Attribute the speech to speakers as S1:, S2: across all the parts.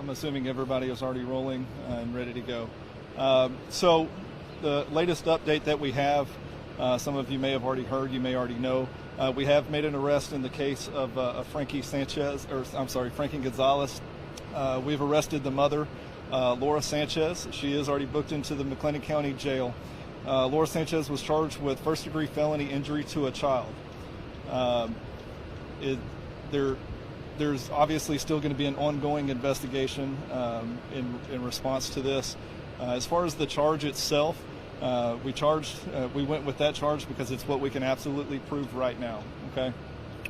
S1: I'm assuming everybody is already rolling and ready to go. So the latest update that we have, some of you may have already heard, you may already know, we have made an arrest in the case of Frankie Gonzalez. We've arrested the mother, Laura Sanchez. She is already booked into the McLennan County Jail. Laura Sanchez was charged with first-degree felony injury to a child. There's obviously still going to be an ongoing investigation in response to this. As far as the charge itself, we went with that charge because it's what we can absolutely prove right now. Okay,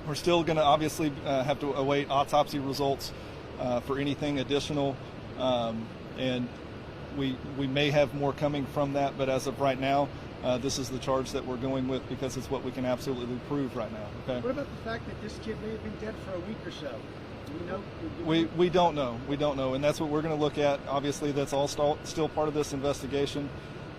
S1: we're still going to obviously have to await autopsy results for anything additional, and we may have more coming from that, but as of right now, this is the charge that we're going with because it's what we can absolutely prove right now. Okay.
S2: What about the fact that this kid may have been dead for a week or so? Do we know?
S1: We don't know. We don't know, and that's what we're going to look at. Obviously, that's all still part of this investigation.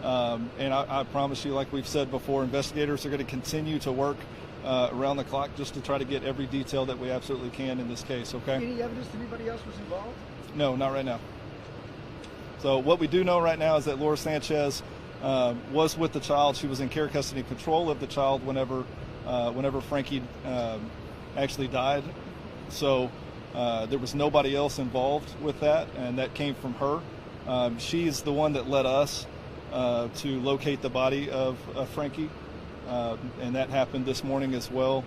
S1: And I promise you, like we've said before, investigators are going to continue to work around the clock just to try to get every detail that we absolutely can in this case. Okay.
S2: Any evidence that anybody else was involved?
S1: No, not right now. So what we do know right now is that Laura Sanchez was with the child. She was in care, custody, and control of the child whenever Frankie actually died. So there was nobody else involved with that, and that came from her. She's the one that led us to locate the body of Frankie, and that happened this morning as well.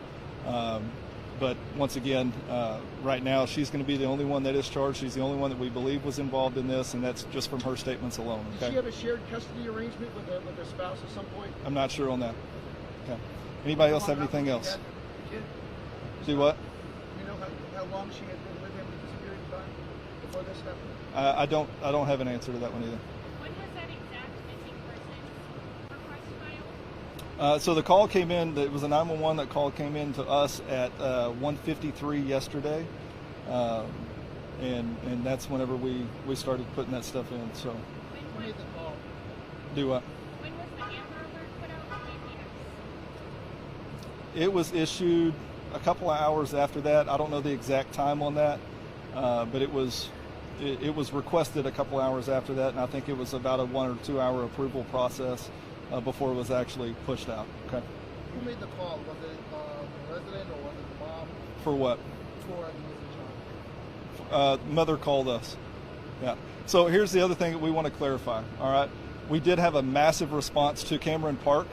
S1: But once again, right now, she's going to be the only one that is charged. She's the only one that we believe was involved in this, and that's just from her statements alone. Okay?
S2: Did she have a shared custody arrangement with her spouse at some point?
S1: I'm not sure on that. Okay. Anybody else have anything else? See what?
S2: You know how long she had been with him at this period of time before this happened?
S1: I don't have an answer to that one either.
S3: When was that exact missing person request filed?
S1: So the call came in. It was a 911. That call came in to us at 1:53 yesterday, and that's whenever we started putting that stuff in. So.
S2: Who made the call?
S1: Do what?
S3: When was the Amber Alert put out on APS?
S1: It was issued a couple of hours after that. I don't know the exact time on that, but it was requested a couple hours after that, and I think it was about a 1 or 2 hour approval process before it was actually pushed out. Okay.
S2: Who made the call? Was it the resident or was it the mom?
S1: For what?
S2: For the missing child.
S1: Mother called us. Yeah. So here's the other thing that we want to clarify. All right. We did have a massive response to Cameron Park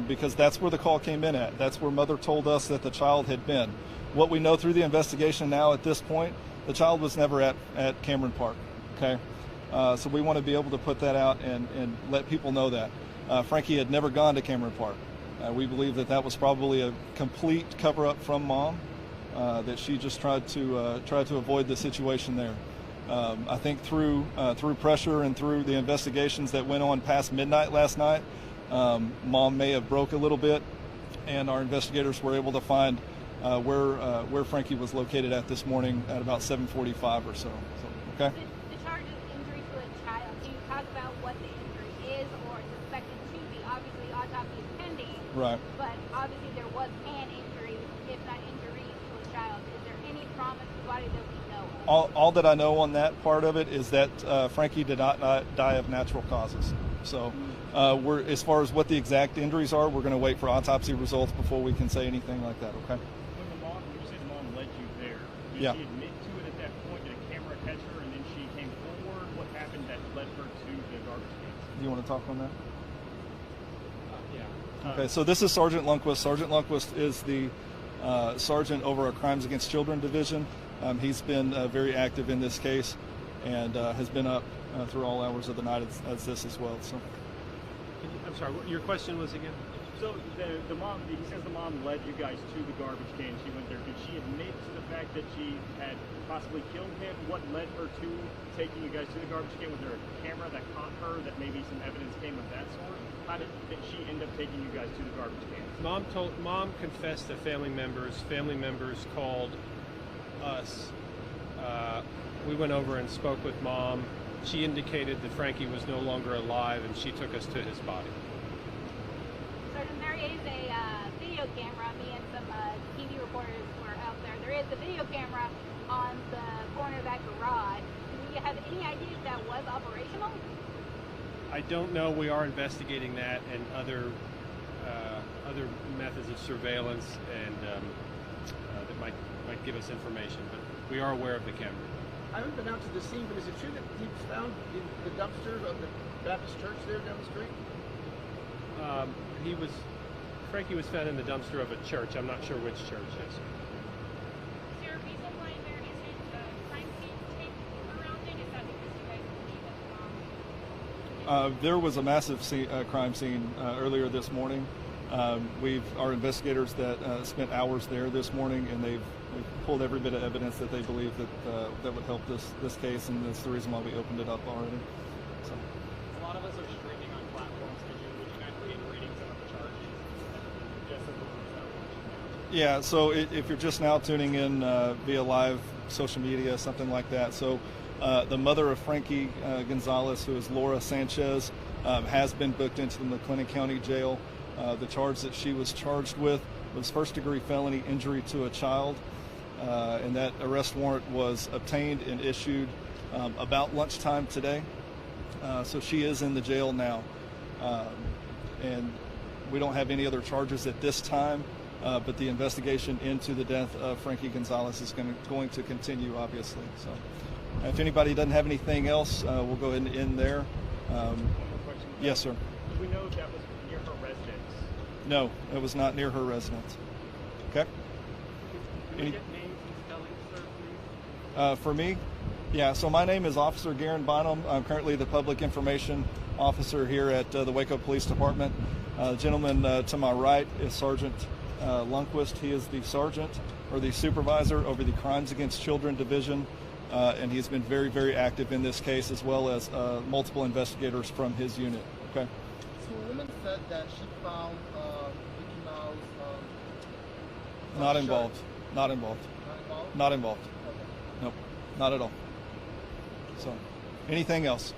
S1: because that's where the call came in at. That's where Mother told us that the child had been. What we know through the investigation now at this point, the child was never at Cameron Park. Okay. So we want to be able to put that out and let people know that. Frankie had never gone to Cameron Park. We believe that was probably a complete cover-up from Mom, that she just tried to avoid the situation there. I think through pressure and through the investigations that went on past midnight last night, Mom may have broke a little bit, and our investigators were able to find where Frankie was located at this morning at about 7:45 or so. Okay.
S3: The charge is injury to a child. Can you talk about what the injury is or suspected to be? Obviously, autopsy is pending.
S1: Right.
S3: But obviously, there was an injury, if not injury, to a child. Is there any trauma to the body that we know of?
S1: All that I know on that part of it is that Frankie did not die of natural causes. So we're, as far as what the exact injuries are, we're going to wait for autopsy results before we can say anything like that. Okay.
S4: When you say the mom led you there, did she admit to it at that point? Did a camera catch her and then she came forward? What happened that led her to the garbage cans?
S1: Do you want to talk on that?
S4: Yeah.
S1: Okay, so this is Sergeant Lundquist. Sergeant Lundquist is the sergeant over our Crimes Against Children division. He's been very active in this case and has been up through all hours of the night as this as well. So.
S5: I'm sorry, what your question was again?
S4: So the mom, he says the mom led you guys to the garbage can. She went there. Did she admit to the fact that she had possibly killed him? What led her to taking you guys to the garbage can? Was there a camera that caught her that maybe some evidence came of that sort? How did she end up taking you guys to the garbage can?
S5: Mom confessed to family members. Family members called us. We went over and spoke with Mom. She indicated that Frankie was no longer alive, and she took us to his body.
S3: Sergeant, there is a video camera. Me and some TV reporters were out there. There is a video camera on the corner of that garage. you have any idea if that was operational?
S5: I don't know. We are investigating that and other methods of surveillance, and that might give us information. But we are aware of the camera.
S2: I haven't been out to the scene, but is it true that he was found in the dumpster of the Baptist church there down the street?
S5: Frankie was found in the dumpster of a church. I'm not sure which church. Yes.
S3: Is there a reason why there isn't a crime scene tape around it? Is that because you guys believe that the mom?
S1: There was a massive crime scene earlier this morning. Our investigators that spent hours there this morning, and they've pulled every bit of evidence that they believe that would help this case, and that's the reason why we opened it up already. So.
S4: A lot of us are streaming on platforms. Would you guys reiterating some of the charges? Just so the ones that are watching now.
S1: Yeah, so if you're just now tuning in via live social media, something like that. So the mother of Frankie Gonzalez, who is Laura Sanchez, has been booked into the McLennan County Jail. The charge that she was charged with was first-degree felony injury to a child, and that arrest warrant was obtained and issued about lunchtime today. So she is in the jail now, and we don't have any other charges at this time, but the investigation into the death of Frankie Gonzalez is going to continue, obviously. So if anybody doesn't have anything else, we'll go ahead and end there.
S4: One more question.
S1: Yes, sir.
S4: Do we know if that was near her residence?
S1: No, it was not near her residence. Okay.
S4: Do we get names and spellings, sir, please?
S1: For me, yeah, so my name is Officer Garen Bonham. I'm currently the Public Information Officer here at the Waco Police Department. The gentleman to my right is Sergeant Lundquist. He is the sergeant or the supervisor over the Crimes Against Children Division, and he's been very, very active in this case, as well as multiple investigators from his unit. Okay.
S2: So a woman said that she found Mickey Mouse.
S1: Not involved. Not involved.
S2: Not involved?
S1: Not involved.
S2: Okay.
S1: Nope. Not at all. So, anything else?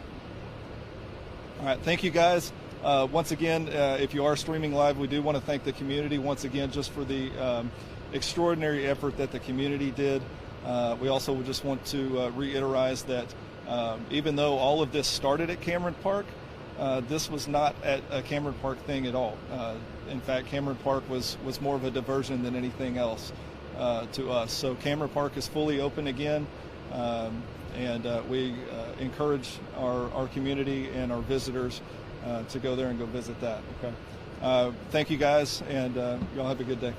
S1: All right. Thank you, guys. Once again, if you are streaming live, we do want to thank the community once again just for the extraordinary effort that the community did. We also just want to reiterate that even though all of this started at Cameron Park, this was not at a Cameron Park thing at all. In fact, Cameron Park was more of a diversion than anything else to us. So Cameron Park is fully open again, and we encourage our community and our visitors to go there and go visit that. Okay. Thank you, guys, and y'all have a good day.